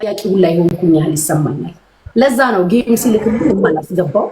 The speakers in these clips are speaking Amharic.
ያቂው ላይ ሆንኩኝ ያህል ይሰማኛል። ለዛ ነው ጌም ሲልክልኝ የማላስገባው።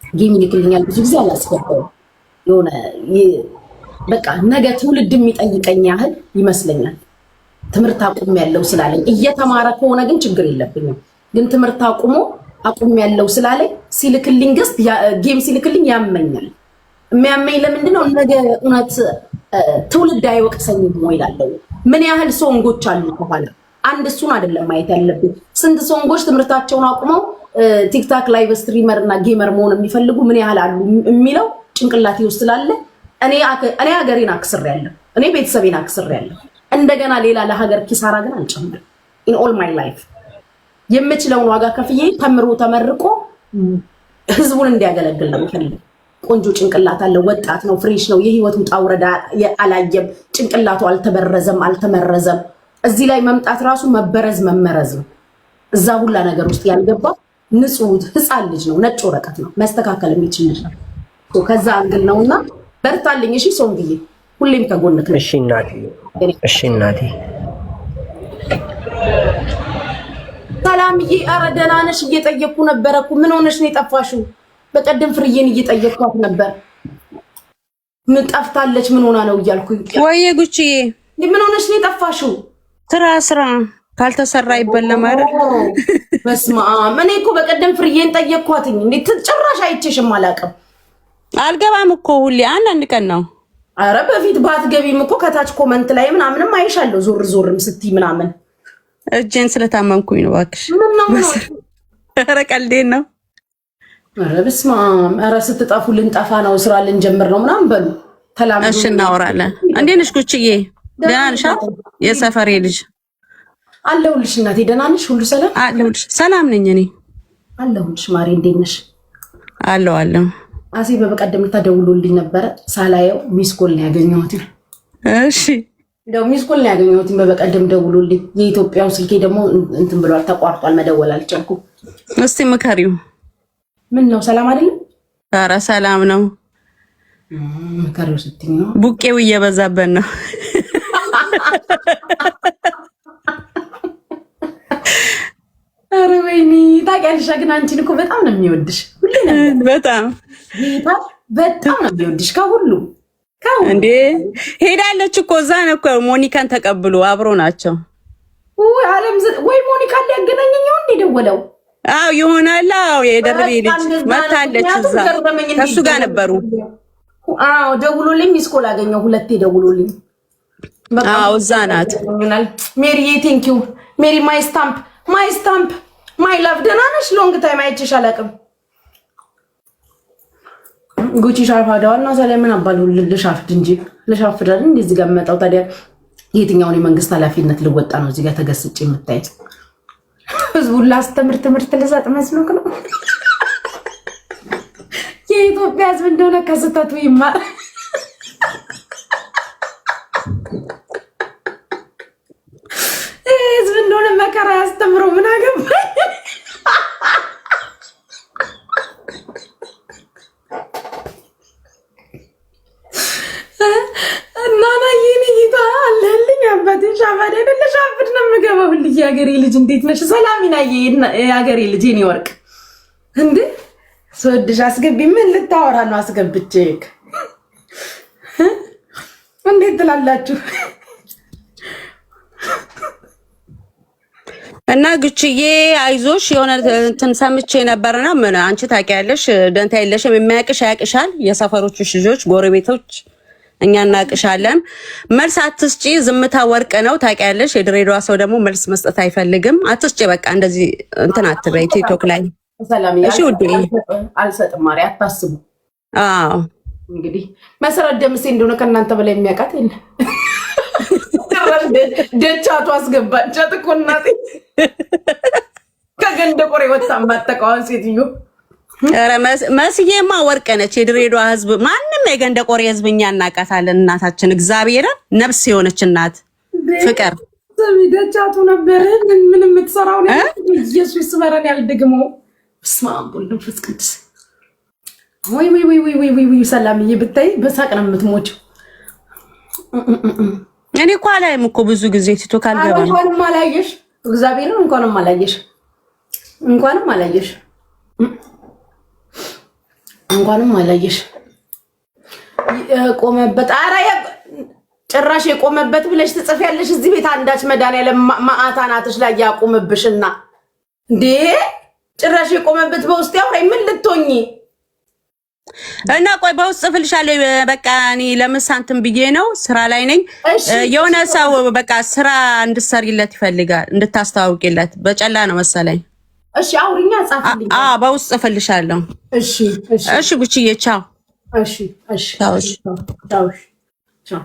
ጌም ይልክልኛል ብዙ ጊዜ አላስገባው። የሆነ በቃ ነገ ትውልድ የሚጠይቀኝ ያህል ይመስለኛል። ትምህርት አቁም ያለው ስላለኝ እየተማረ ከሆነ ግን ችግር የለብኝም። ግን ትምህርት አቁም ያለው ስላለኝ ሲልክልኝ ጌም ሲልክልኝ ያመኛል። የሚያመኝ ለምንድን ነው? ነገ እውነት ትውልድ አይወቅሰኝም ወይ እላለሁ። ምን ያህል ሶንጎች አሉ ከኋላ። አንድ እሱን አይደለም ማየት ያለብን። ስንት ሶንጎች ትምህርታቸውን አቁመው ቲክታክ ላይቭ ስትሪመር እና ጌመር መሆን የሚፈልጉ ምን ያህል አሉ የሚለው ጭንቅላቴ ውስጥ ስላለ እኔ ሀገሬን አክስሬያለሁ። እኔ ቤተሰቤን አክስሬያለሁ። እንደገና ሌላ ለሀገር ኪሳራ ግን አልጨምርም። ኢን ኦል ማይ ላይፍ የምችለውን ዋጋ ከፍዬ ተመርቆ ህዝቡን እንዲያገለግል ነው የምፈልገው። ቆንጆ ጭንቅላት አለው፣ ወጣት ነው፣ ፍሬሽ ነው፣ የህይወት ውጣ ውረድ አላየም፣ ጭንቅላቱ አልተበረዘም፣ አልተመረዘም። እዚህ ላይ መምጣት ራሱ መመረዝ ነው። እዛ ሁላ ነገር ውስጥ ያልገባ ንጹህ ህፃን ልጅ ነው፣ ነጭ ወረቀት ነው፣ መስተካከል የሚችል ልጅ ነው። ከዛ አንግል ነውና በርታልኝ። እሺ ሶንግዬ፣ ሁሌም ከጎንክ ነኝ። እሺ እናቴ፣ እሺ እናቴ። ሰላምዬ፣ ኧረ ደህና ነሽ? እየጠየኩ ነበረ እኮ። ምን ሆነሽ ነው የጠፋሽው? በቀደም ፍርዬን እየጠየኳት ነበር። ምን ጠፍታለች? ምን ሆና ነው እያልኩኝ። ወይዬ ጉቺዬ፣ ምን ሆነሽ ነው የጠፋሽው? ስራ ካልተሰራ ይበላል አይደል? በስመ አብ። እኔ እኮ በቀደም ፍርዬን ጠየኳትኝ። እንዴት ጭራሽ አይቼሽም አላውቅም። አልገባም እኮ ሁሌ አንድ ቀን ነው። አረ በፊት ባትገቢም እኮ ከታች ኮመንት ላይ ምናምንም አይሻለሁ፣ ዞርም ስትይ ምናምን። እጄን ስለታመምኩኝ ነው እባክሽ። ኧረ ቀልዴን ነው። ኧረ በስመ አብ። ኧረ ስትጠፉ ልንጠፋ ነው፣ ስራ ልንጀምር ነው ምናምን በሉ። ተላምዱ። እሺ እናወራለን። እንዴት ነሽ ጉቺዬ? ደህና ነሽ? የሰፈሬ ልጅ አለሁልሽ እናቴ። ደህና ነሽ? ሁሉ ሰላም? አለሁልሽ። ሰላም ነኝ እኔ አለሁልሽ። ማሬ እንዴት ነሽ? አለሁ። አሴ በቀደም ልታደውሉልኝ ነበረ፣ ሳላየው ሚስኮል ነው ያገኘሁት። እሺ እንደው ሚስኮል ነው ያገኘሁት በቀደም ደውሉልኝ። የኢትዮጵያው ስልኬ ደግሞ እንትን ብሏል፣ ተቋርጧል፣ መደወል አልቻልኩም። እስቲ ምከሪው። ምን ነው ሰላም አይደለም? ኧረ ሰላም ነው። ምከሪው ስትኝ ነው ቡቄው እየበዛበት ነው። ኧረ ወይኔ ታውቂያለሽ፣ ግን አንቺን እኮ በጣም ነው የሚወድሽ። ሁሌ በጣም ነው የሚወድሽ ከሁሉ እንዴ። ሄዳለች እኮ እዛ ነው እኮ ሞኒካን ተቀብሎ አብሮ ናቸው። ወይ ሞኒካን ሊያገናኘኝ ነው እንዴ ደወለው? አዎ ይሆናል። አዎ የደርቤ ልጅ መታለች፣ እዛ ከሱ ጋር ነበሩ። አዎ ደውሎልኝ ሚስኮል አገኘው፣ ሁለቴ ደውሎልኝ። አዎ እዛ ናት። ሜሪዬ ቴንኪው ሜሪ። ማይ ስታምፕ ማይ ላቭ። ደህና ነሽ? ሎንግ ታይም አይቼሽ አላውቅም። ጉቺ ሻርፋዳዋና ሰላም ምን አባሉ ልሻፍድ እንጂ ልሻፍዳል እንዴ? እዚህ ጋር መጣው ታዲያ የትኛውን የመንግስት ኃላፊነት ልወጣ ነው እዚህ ጋር ተገስጬ የምታይ? ህዝቡን ላስተምር ትምህርት ልሰጥ መስሎክ ነው? የኢትዮጵያ ህዝብ እንደሆነ ከስተቱ ይማር። ህዝብ እንደሆነ መከራ ያስተምረው። ምን አገባኝ? እናና ይሄን ጌታ አለልኝ አባቴ። ሻባዴ ለሻፍድ ነው የምገባው። የሀገሬ ልጅ እንዴት ነሽ? ሰላሚና የሀገሬ ልጅ የኔ ወርቅ እንዴ ስወድሽ አስገቢ። ምን ልታወራ ነው? አስገብቼክ እንዴት ትላላችሁ? እና ግችዬ አይዞሽ፣ የሆነ እንትን ሰምቼ ነበርና ምን አንቺ ታውቂያለሽ፣ ደንታ የለሽም። የሚያውቅሽ ያውቅሻል። የሰፈሮችሽ ልጆች፣ ጎረቤቶች እኛ እናውቅሻለን። መልስ አትስጪ፣ ዝምታ ወርቅ ነው ታውቂያለሽ። የድሬዳዋ ሰው ደግሞ መልስ መስጠት አይፈልግም። አትስጪ፣ በቃ እንደዚህ እንትን አትበይ ቲክቶክ ላይ። እሺ ውዴ፣ አልሰጥም ማሪ፣ አታስቡ። አዎ እንግዲህ መሰረት ደምሴ እንደሆነ ከእናንተ በላይ የሚያውቃት የለም። ደቻቱ አስገባቻት እኮ እናቴ። ከገንደ ቆሬ ወጣ ማጠቃዋን ሴትዮ። ኧረ መስዬማ ወርቅ ነች። የድሬዳዋ ህዝብ ማንም የገንደ ቆሬ ህዝብ እኛ እናውቃታለን። እናታችን እግዚአብሔርን ነፍስ የሆነች እናት ፍቅር ደቻቱ ነበር። ምን የምትሰራው ነው? ኢየሱስ መረን ያልደግመው። በስመ አብ ወወልድ ወመንፈስ ቅዱስ። ወይ ሰላምዬ ብታይ በሳቅ ነው የምትሞችው። እኔ እኮ አላይም እኮ ብዙ ጊዜ ቲክቶክ አልገባም። አሁን ማላየሽ እግዚአብሔርን እንኳንም አላየሽ ቆመበት። ኧረ ጭራሽ የቆመበት ብለሽ ትጽፊያለሽ እዚህ ቤት። አንዳች መድኃኒዓለም ማአታናትሽ ላይ ያቆምብሽና እንዴ ጭራሽ የቆመበት በውስጥ ያውራይ ምን ልትሆኚ እና ቆይ በውስጥ ጽፍልሻለሁ። በቃ እኔ ለምሳንተም ብዬ ነው ስራ ላይ ነኝ። የሆነ ሰው በቃ ስራ እንድትሰሪለት ይፈልጋል እንድታስተዋውቂለት በጨላ ነው መሰለኝ። እሺ አውሪኛ ጻፍልኝ። በውስጥ ጽፍልሻለሁ። እሺ ጉቺዬ ቻው። እሺ ቻው።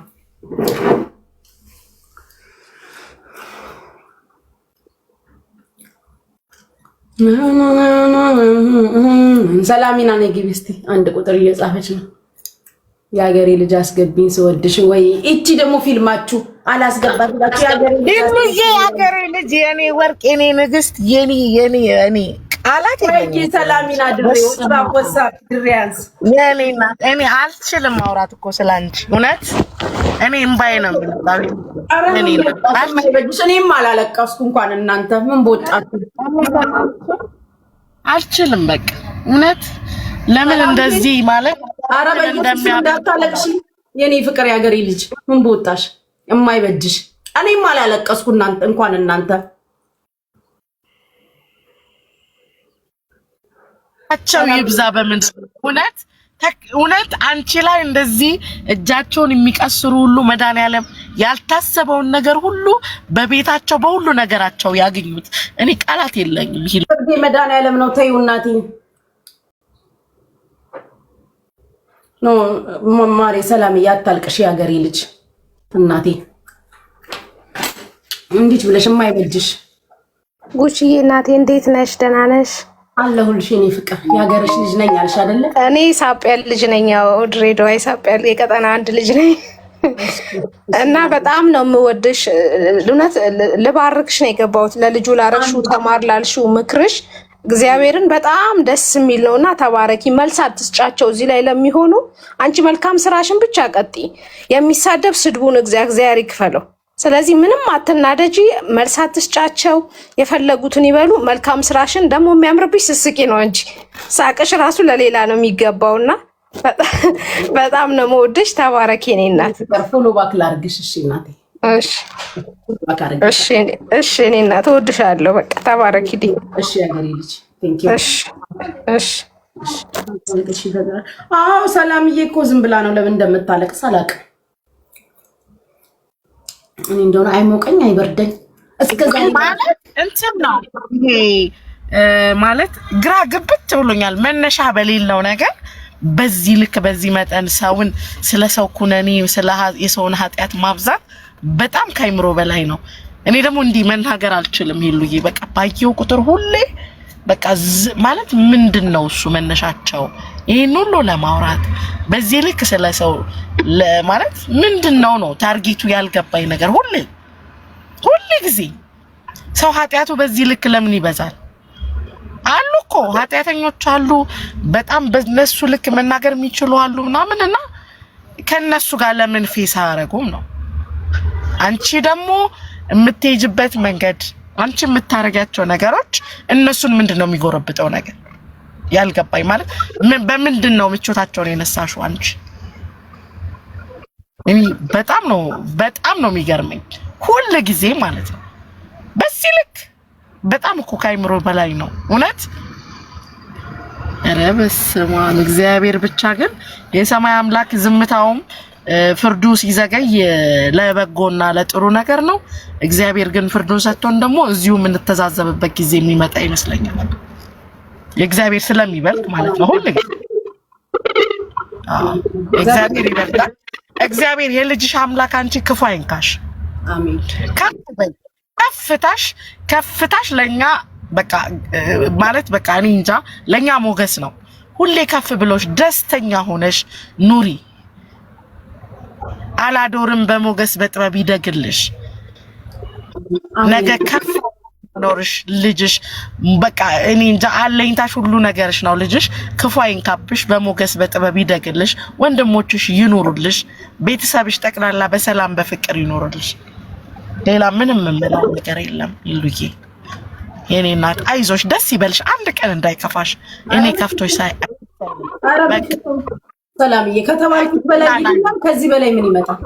ሰላሚና ነይ ግቢ እስቲ። አንድ ቁጥር እየጻፈች ነው። የሀገሬ ልጅ አስገቢኝ ስወድሽ። ወይ እቺ ደግሞ ፊልማችሁ አላስገባችሁ። የሀገሬ ልጅ የኔ ወርቅ የኔ ንግስት የኔ ቃላት ሰላሚና ድሬያንስ የኔ እናት እኔ አልችልም ማውራት እኮ ስላንቺ እውነት እኔ እምባዬ ነው እኔም አላለቀስኩ እንኳን እናንተ ምን በወጣችሁ አልችልም በቃ እውነት ለምን እንደዚህ ማለት እንዳታለቅሽ የኔ ፍቅር የሀገሬ ልጅ ምን በወጣሽ የማይበጅሽ እኔም አላለቀስኩ እንኳን እናንተ አቸው ይብዛ በምን እውነት አንቺ ላይ እንደዚህ እጃቸውን የሚቀስሩ ሁሉ መድኃኒዓለም ያልታሰበውን ነገር ሁሉ በቤታቸው በሁሉ ነገራቸው ያገኙት። እኔ ቃላት የለኝም። ይሄ መድኃኒዓለም ነው። ተይው እናቴ ኖ ማማሬ ሰላም ያታልቅሽ የሀገሬ ልጅ እናቴ እንዴት ብለሽ የማይበጅሽ ጉቺዬ እናቴ እንዴት ነሽ? ደህና ነሽ? አለሁልሽ የኔ ፍቅር የሀገርሽ ልጅ ነኝ አልሽ አይደለ? እኔ ሳጵያ ልጅ ነኝ። ያው ድሬዳዋ ሳጵያ የቀጠና አንድ ልጅ ነኝ እና በጣም ነው የምወድሽ። እውነት ልባርክሽ ነው የገባሁት ለልጁ ላረግሽው ተማር ላልሽው ምክርሽ እግዚአብሔርን በጣም ደስ የሚል ነውና ተባረኪ። መልስ አትስጫቸው እዚህ ላይ ለሚሆኑ አንቺ መልካም ስራሽን ብቻ ቀጥይ። የሚሳደብ ስድቡን እግዚአብሔር ይክፈለው። ስለዚህ ምንም አትናደጂ፣ መልስ አትስጫቸው፣ የፈለጉትን ይበሉ። መልካም ስራሽን ደግሞ የሚያምርብሽ ስስቂ ነው እንጂ ሳቅሽ ራሱ ለሌላ ነው የሚገባውና በጣም ነው የምወድሽ። ተባረኪ የኔ እናት። ፎሎ ባክ ላርግሽ። እሺ እናቴ። እሺ እኔ እናት እወድሻለሁ። በቃ ተባረኪ ዲ። እሺ ያገሬ ልጅ ቴንክ ዩ። እሺ አዎ ሰላምዬ እኮ ዝም ብላ ነው ለምን እንደምታለቅስ አላውቅም። እኔ እንደሆነ አይሞቀኝ አይበርደኝ እስከዛ ማለት እንትን ነው ይሄ ማለት ግራ ግብት ብሎኛል። መነሻ በሌለው ነገር በዚህ ልክ በዚህ መጠን ሰውን ስለሰው ኩነኔ ስለ የሰውን ኃጢያት ማብዛት በጣም ካይምሮ በላይ ነው። እኔ ደግሞ እንዲህ መናገር አልችልም። ይሉዬ በቃ ባየው ቁጥር ሁሌ በቃ ማለት ምንድነው እሱ መነሻቸው ይሄን ሁሉ ለማውራት በዚህ ልክ ስለሰው ማለት ምንድነው ነው ታርጌቱ ያልገባኝ ነገር ሁሌ ጊዜ ሰው ኃጢያቱ በዚህ ልክ ለምን ይበዛል? አሉ እኮ ኃጢያተኞች አሉ በጣም በነሱ ልክ መናገር የሚችሉ አሉ ምናምንና ከነሱ ጋር ለምን ፌስ አያረጉም ነው። አንቺ ደግሞ የምትሄጅበት መንገድ አንቺ የምታረጋቸው ነገሮች እነሱን ምንድነው የሚጎረብጠው ነገር ያልገባኝ ማለት በምንድነው ምቾታቸውን የነሳሽው አንቺ? እኔ በጣም ነው የሚገርመኝ ሁሉ ጊዜ ማለት ነው። በዚህ ልክ በጣም እኮ ካይምሮ በላይ ነው እውነት። ኧረ በስመ አብ እግዚአብሔር ብቻ ግን የሰማይ አምላክ ዝምታውም ፍርዱ ሲዘገይ ለበጎና ለጥሩ ነገር ነው። እግዚአብሔር ግን ፍርዱን ሰጥቶን ደግሞ እዚሁ የምንተዛዘብበት ጊዜ የሚመጣ ይመስለኛል። የእግዚአብሔር ስለሚበልጥ ማለት ነው ሁሉ እግዚአብሔር ይበልጣል። እግዚአብሔር የልጅሽ አምላክ አንቺ ክፉ አይንካሽ። አሜን። ከፍታሽ ለኛ በቃ ማለት በቃ እኔ እንጃ ለኛ ሞገስ ነው። ሁሌ ከፍ ብሎሽ ደስተኛ ሆነሽ ኑሪ። አላዶርም በሞገስ በጥበብ ይደግልሽ። ነገ ከፍ ኖርሽ ልጅሽ በቃ እኔ እንጃ አለኝታሽ ሁሉ ነገርሽ ነው። ልጅሽ ክፉ አይንካብሽ፣ በሞገስ በጥበብ ይደግልሽ። ወንድሞችሽ ይኑሩልሽ። ቤተሰብሽ ጠቅላላ በሰላም በፍቅር ይኖርልሽ። ሌላ ምንም የምለው ነገር የለም። ይሉዬ የኔ እናት አይዞሽ፣ ደስ ይበልሽ፣ አንድ ቀን እንዳይከፋሽ። እኔ ከፍቶሽ ሳይ ሰላምዬ ከተባልኩት በላይ ይላል። ከዚህ በላይ ምን ይመጣል?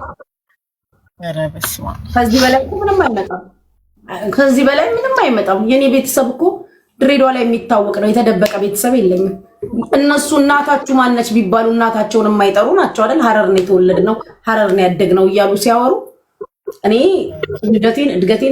ኧረ በስመ አብ ከዚህ በላይ ምንም አይመጣም። ከዚህ በላይ ምንም አይመጣም። የኔ ቤተሰብ እኮ ድሬዳዋ ላይ የሚታወቅ ነው። የተደበቀ ቤተሰብ የለኝም። እነሱ እናታችሁ ማነች ቢባሉ እናታቸውን የማይጠሩ ናቸው አይደል? ሀረር ነው የተወለድነው ሀረር ነው ያደግነው እያሉ ሲያወሩ እኔ ልደቴን እድገቴን